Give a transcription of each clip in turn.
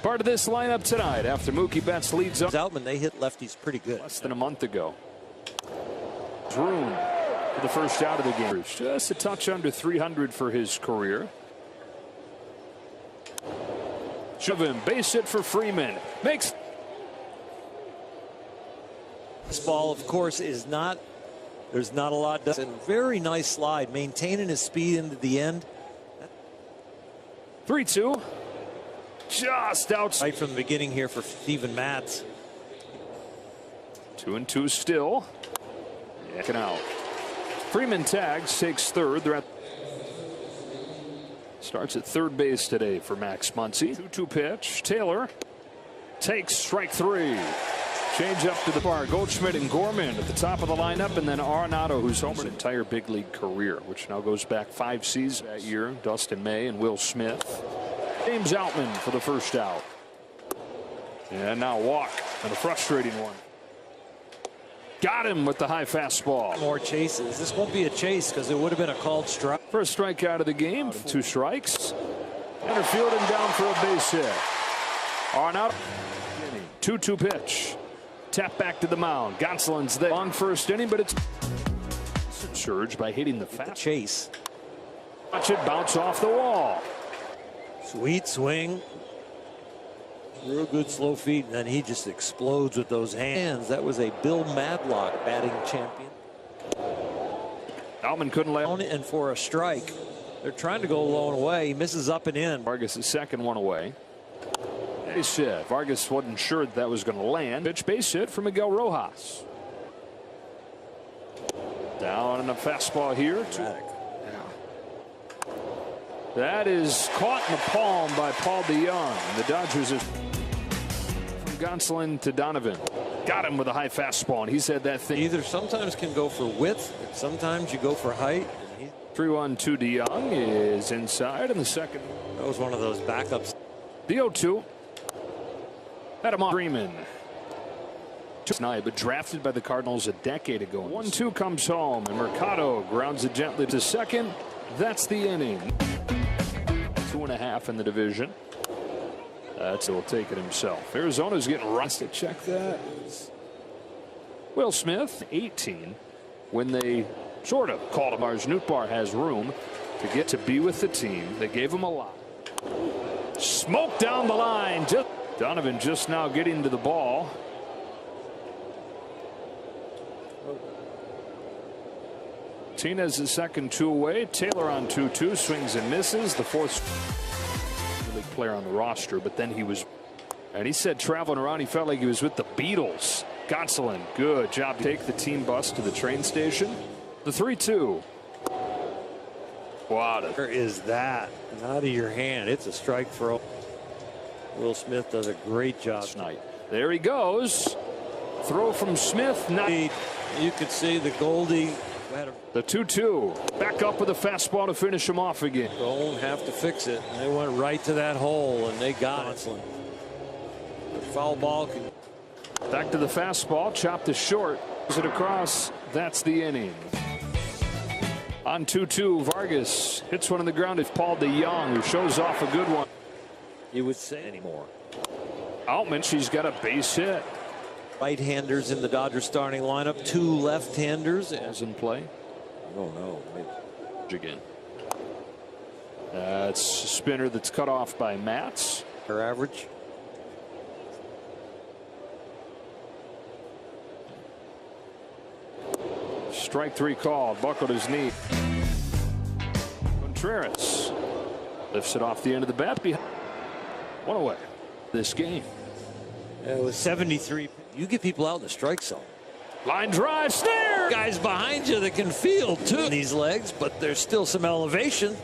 Part of this lineup tonight after Mookie Betts leads up. Outman, they hit lefties pretty good. Less than a month ago. Room for the first out of the game. Just a touch under 300 for his career. Shove him, base hit for Freeman. Makes. This ball, of course, is not. There's not a lot. And very nice slide, maintaining his speed into the end. 3-2. Just out. Right from the beginning here for Steven Matz. 2-2 still. Checking out. Freeman tags, takes third. They're at. Starts at third base today for Max Muncy. 2-2 pitch. Taylor takes strike three. Change up to the bar. Goldschmidt and Gorman at the top of the lineup, and then Arenado, who's homered his entire big league career, which now goes back 5 seasons that year. Dustin May and Will Smith. James Outman for the first out. And now walk, and a frustrating one. Got him with the high fastball. More chases. This won't be a chase because it would have been a called strike. First strikeout of the game. 2 strikes. Center field and down for a base hit. Arenado. 2-2 pitch. Tap back to the mound. Gonsolin's there. Long first inning, but it's surge by hitting the fast chase. Watch it bounce off the wall. Sweet swing. Real good slow feet, and then he just explodes with those hands. That was a Bill Madlock batting champion. Outman couldn't lay on it, and for a strike, they're trying to go low and away. He misses up and in. Vargas is second, one away. Base hit. Vargas wasn't sure that was going to land. Pitch base hit for Miguel Rojas. Down in a fastball here. That is caught in the palm by Paul DeYoung. The Dodgers is from Gonsolin to Donovan. Got him with a high fastball, and he said that thing. Either sometimes can go for width, sometimes you go for height. 3-1 DeYoung is inside in the second. That was one of those backups. The 0-2. Had him on Freeman. Tonight, but drafted by the Cardinals a decade ago. 1-2 comes home, and Mercado grounds it gently to second. That's the inning. 2.5 in the division. He'll take it himself. Arizona's getting rusted. Check that. Will Smith, 18. When they sort of called him, Newtbar has room to get to be with the team. They gave him a lot. Smoke down the line. Donovan just now getting to the ball. Martinez is second, 2 away. Taylor on 2-2, swings and misses. The fourth league player on the roster, but then he was, and he said traveling around, he felt like he was with the Beatles. Gonsolin, good job. Take the team bus to the train station. The 3-2. Wow. Where is that? Out of your hand. It's a strike for Will Smith. Does a great job tonight. There he goes. Throw from Smith. You could see the Goldie. The 2-2. Back up with a fastball to finish him off again. Don't have to fix it. They went right to that hole, and they got it. The foul ball can. Back to the fastball. Chopped to short. Is it across? That's the inning. On 2-2, Vargas hits one on the ground. It's Paul DeYoung, who shows off a good one. You would say anymore. Outman, she's got a base hit. Right-handers in the Dodgers starting lineup. 2 left-handers. As in play. Oh no! Again. It's a spinner that's cut off by Matz. Her average. Strike 3 called. Buckled his knee. Contreras lifts it off the end of the bat. Behind. 1 away. This game. It was 73. You get people out in the strike zone. Line drive, snare. Guys behind you that can field too. These legs, but there's still some elevation.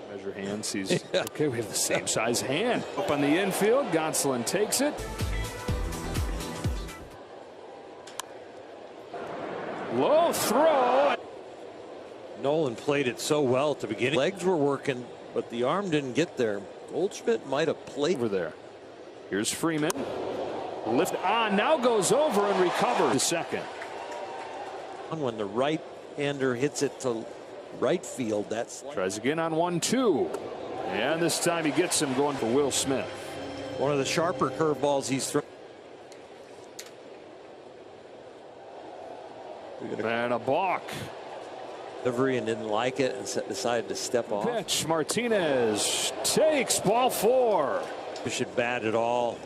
Measure hand, sees. Okay, we have the same size hand. Up on the infield, Gonsolin takes it. Low throw. Nolan played it so well at the beginning. Legs were working, but the arm didn't get there. Goldschmidt might have played over there. Here's Freeman. Lift on, now goes over and recovers to second. When the right-hander hits it to right field, that's tries again on 1-2. And this time he gets him going for Will Smith. One of the sharper curveballs he's thrown. And a balk. Delivery and didn't like it and decided to step off. Pitch. Martinez takes ball 4. You should bat at all.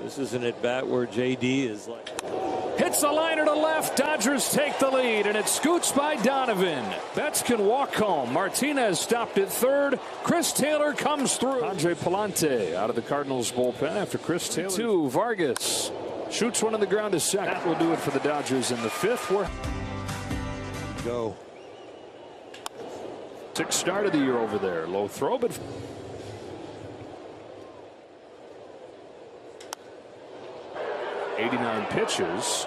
This is an at bat where JD is like. Hits the liner to left. Dodgers take the lead, and it scoots by Donovan. Betts can walk home. Martinez stopped at third. Chris Taylor comes through. Andre Palante out of the Cardinals bullpen after Chris Taylor. 2. Vargas shoots one on the ground to second. That will do it for the Dodgers in the 5th. Go. 6th start of the year over there. Low throw, but 89 pitches.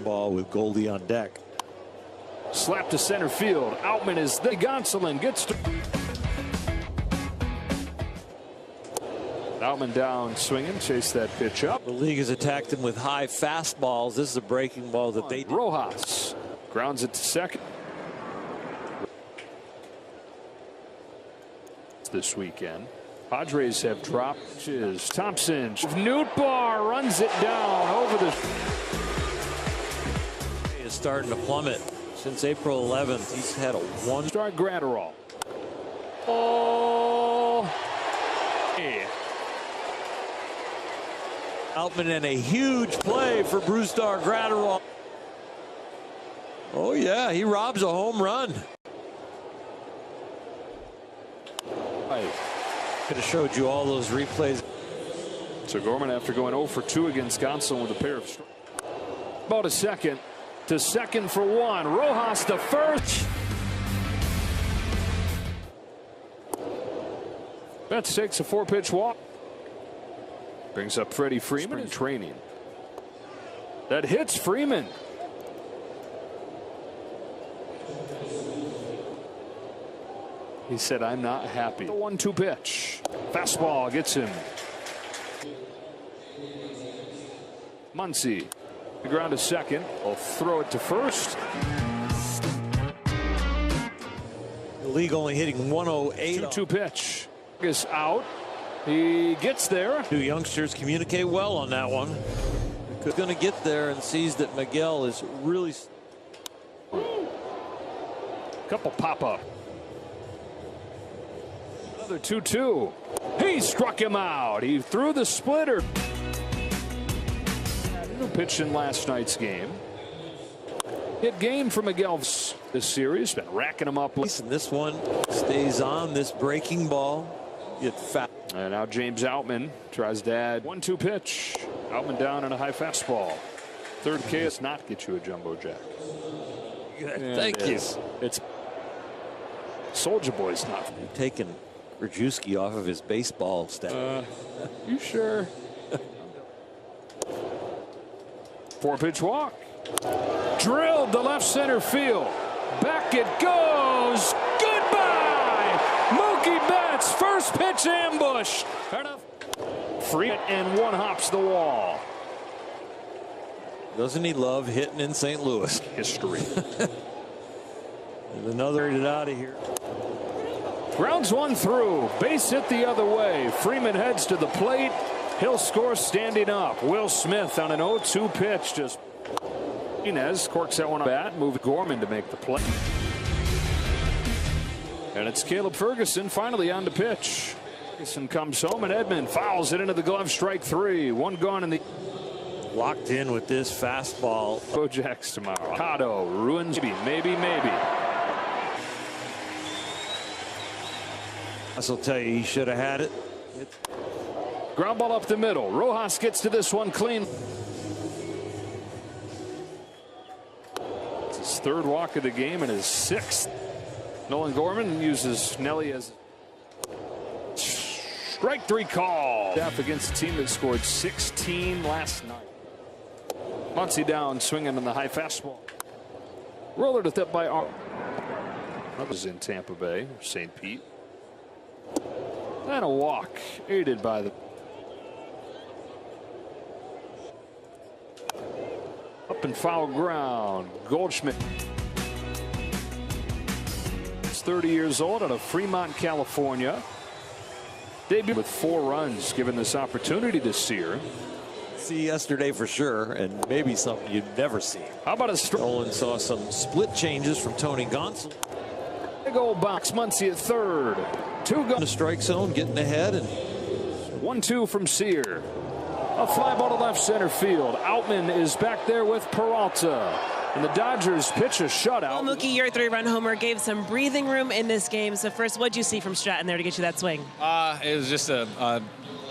Ball with Goldie on deck. Slap to center field. Outman is the Gonsolin gets to. Outman down swinging. Chase that pitch up. The league has attacked him with high fastballs. This is a breaking ball that they. Rojas grounds it to second. This weekend. Padres have dropped. Thompson. Nootbaar runs it down over the. He is starting to plummet since April 11th. He's had a one. Start Gratterall. Oh. Yeah. Outman and a huge play for Brusdar Gratterall. Oh yeah, he robs a home run. Could have showed you all those replays. So Gorman, after going 0 for 2 against Gonsolin with a pair of strikes. About a second to second for 1. Rojas to first. Betts takes a 4-pitch walk. Brings up Freddie Freeman in training. That hits Freeman. He said, "I'm not happy." The 1-2 pitch. Fastball gets him. Muncy. The ground to second. Will throw it to first. The league only hitting 108. 2-2 pitch. Is out. He gets there. Two youngsters communicate well on that one. He's going to get there and sees that Miguel is really. Couple pop-up. Another 2-2. He struck him out. He threw the splitter. Pitched in last night's game. Hit game for Miguel this series. Been racking him up. And this one stays on. This breaking ball. Get fat. And now James Outman tries to add 1-2 pitch. Outman down on a high fastball. Third K not get you a jumbo jack. Thank you. It's Soldier Boy's not. You've taken Rajewski off of his baseball stat. You sure? 4-pitch walk. Drilled to left center field. Back it goes. Goodbye. Mookie Betts. First pitch ambush. Free and one hops the wall. Doesn't he love hitting in St. Louis? History. And another it out of here. Grounds one through. Base hit the other way. Freeman heads to the plate. He'll score standing up. Will Smith on an 0-2 pitch. Just Inez corks that one bat. Move Gorman to make the play. And it's Caleb Ferguson finally on the pitch. Ferguson comes home and Edman fouls it into the glove. Strike 3. One gone in the. Locked in with this fastball. Bojacks tomorrow. Cotto ruins. Maybe. I'll tell you, he should have had it. Ground ball up the middle. Rojas gets to this one clean. It's his third walk of the game and his 6th. Nolan Gorman uses Nelly as strike 3 call. Against a team that scored 16 last night. Muncy down, swinging on the high fastball. Roller to that by Arm. That was in Tampa Bay, St. Pete. And a walk, aided by the. Up and foul ground. Goldschmidt. 30 years old, out of Fremont, California. Debut with 4 runs, given this opportunity to Sear. See yesterday for sure, and maybe something you'd never see. How about a Nolan saw some split changes from Tony Gonsolin. Big old box. Muncy at third. 2 go. In the strike zone, getting ahead, and 1-2 from Sear. A fly ball to left center field. Outman is back there with Peralta. And the Dodgers pitch a shutout. Well, Mookie, your 3-run homer gave some breathing room in this game. So first, what'd you see from Stratton there to get you that swing? It was just a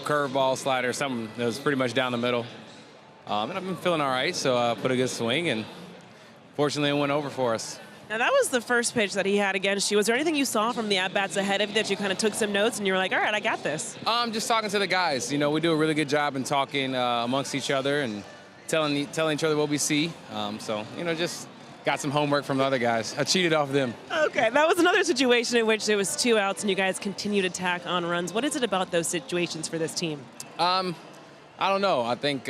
curveball slider, something that was pretty much down the middle. And I've been feeling all right, so I put a good swing, and fortunately it went over for us. Now, that was the first pitch that he had against you. Was there anything you saw from the at-bats ahead of you that you kind of took some notes and you were like, all right, I got this? Just talking to the guys. You know, we do a really good job in talking amongst each other and telling each other what we see. So, you know, just got some homework from the other guys. I cheated off them. Okay, that was another situation in which there was 2 outs and you guys continued to tack on runs. What is it about those situations for this team? I don't know. I think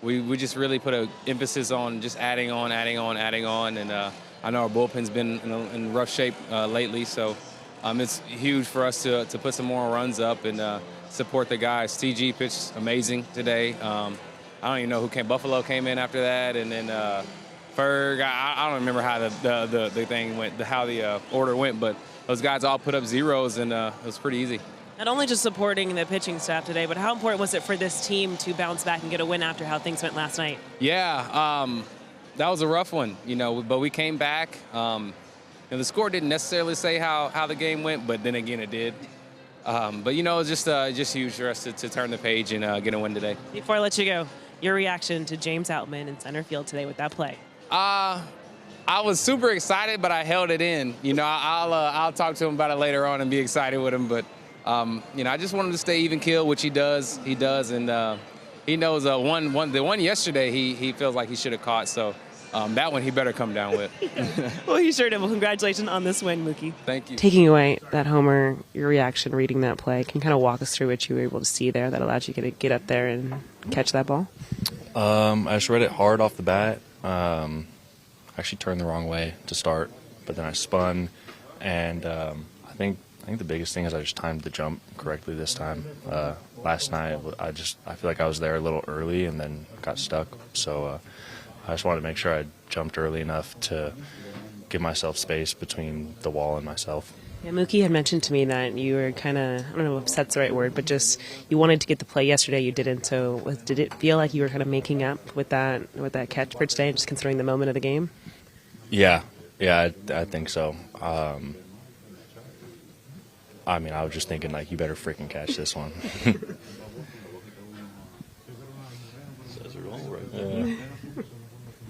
we just really put an emphasis on just adding on. And I know our bullpen's been in rough shape lately, so it's huge for us to put some more runs up and support the guys. TG pitched amazing today. I don't even know who came. Buffalo came in after that, and then Ferg. I don't remember how the thing went, how the order went, but those guys all put up zeros, and it was pretty easy. Not only just supporting the pitching staff today, but how important was it for this team to bounce back and get a win after how things went last night? Yeah, that was a rough one, you know, but we came back. And the score didn't necessarily say how the game went, but then again it did. But, you know, it's just huge for us to turn the page and get a win today. Before I let you go, your reaction to James Outman in center field today with that play? I was super excited, but I held it in. You know, I'll talk to him about it later on and be excited with him. But, you know, I just want him to stay even keel, which he does. And he knows the one yesterday he feels like he should have caught. So that one he better come down with. Well, you sure did. Well, congratulations on this win, Mookie. Thank you. Taking away that homer, your reaction reading that play, can you kind of walk us through what you were able to see there that allowed you to get up there and catch that ball? I just read it hard off the bat. Actually turned the wrong way to start, but then I spun, and I think the biggest thing is I just timed the jump correctly this time. Last night I feel like I was there a little early and then got stuck. So I just wanted to make sure I jumped early enough to give myself space between the wall and myself. Yeah, Mookie had mentioned to me that you were kind of, I don't know if upset's the right word, but just you wanted to get the play yesterday, you didn't. So did it feel like you were kind of making up with that catch for today, just considering the moment of the game? Yeah, I think so. I mean, I was just thinking, like, you better freaking catch this one. Says it all right there.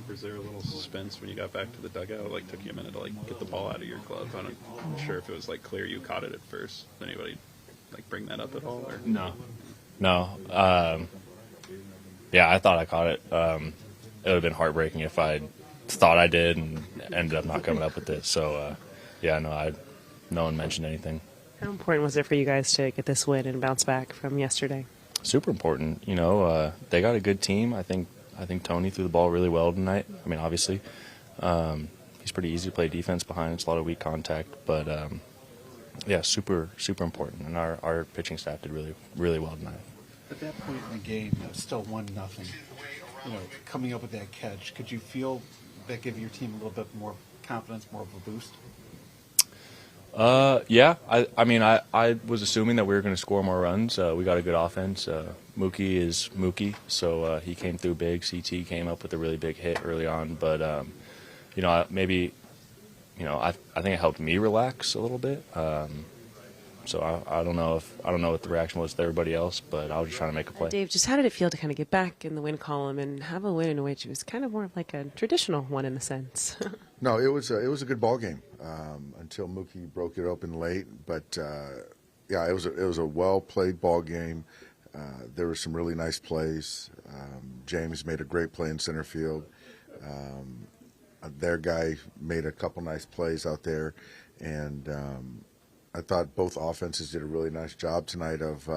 Was there a little suspense when you got back to the dugout? Like, took you a minute to, like, get the ball out of your glove? I'm not sure if it was, like, clear you caught it at first. Did anybody, like, bring that up at all? Or? No. Yeah, I thought I caught it. It would have been heartbreaking if I thought I did and ended up not coming up with it. So, yeah, no one mentioned anything. How important was it for you guys to get this win and bounce back from yesterday? Super important. You know, they got a good team. I think Tony threw the ball really well tonight. I mean, obviously, he's pretty easy to play defense behind. It's a lot of weak contact, but yeah, super important. And our pitching staff did really, really well tonight. At that point in the game, still 1-0. You know, coming up with that catch, could you feel that give your team a little bit more confidence, more of a boost? Yeah. I mean, I was assuming that we were going to score more runs. We got a good offense. Mookie is Mookie, so he came through big. CT came up with a really big hit early on, but you know, maybe, you know, I think it helped me relax a little bit. So I don't know what the reaction was to everybody else, but I was just trying to make a play. Dave, just how did it feel to kind of get back in the win column and have a win in which it was kind of more of like a traditional one in a sense? No, it was a good ball game until Mookie broke it open late. But yeah, it was a well played ball game. There were some really nice plays. James made a great play in center field. Their guy made a couple nice plays out there, and I thought both offenses did a really nice job tonight of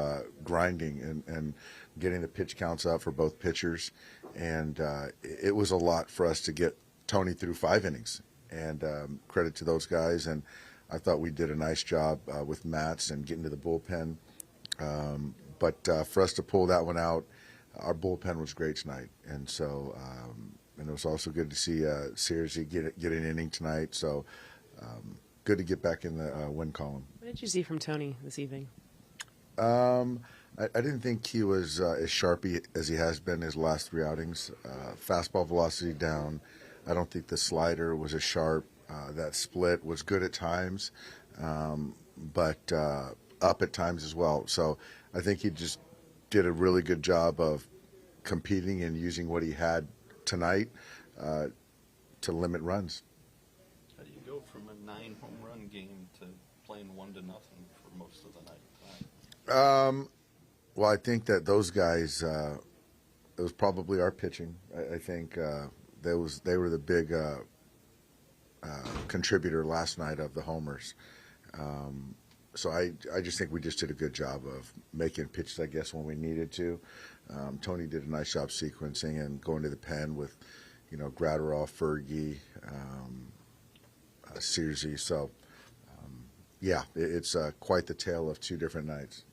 grinding and getting the pitch counts up for both pitchers. And it was a lot for us to get Tony through 5 innings. and credit to those guys. And I thought we did a nice job with Mats and getting to the bullpen. But for us to pull that one out, our bullpen was great tonight, and so and it was also good to see Searcy get an inning tonight. So good to get back in the win column. What did you see from Tony this evening? I didn't think he was as sharpy as he has been his last 3 outings. Fastball velocity down. I don't think the slider was as sharp. That split was good at times, but up at times as well. So I think he just did a really good job of competing and using what he had tonight to limit runs. How do you go from a 9-home-run game to playing 1-0 for most of the night? Well, I think that those guys, it was probably our pitching. I think they were the big contributor last night of the homers. So I just think we just did a good job of making pitches, I guess, when we needed to. Tony did a nice job sequencing and going to the pen with, Gratterall, Fergie, Searcy. So, yeah, it's quite the tale of 2 different nights.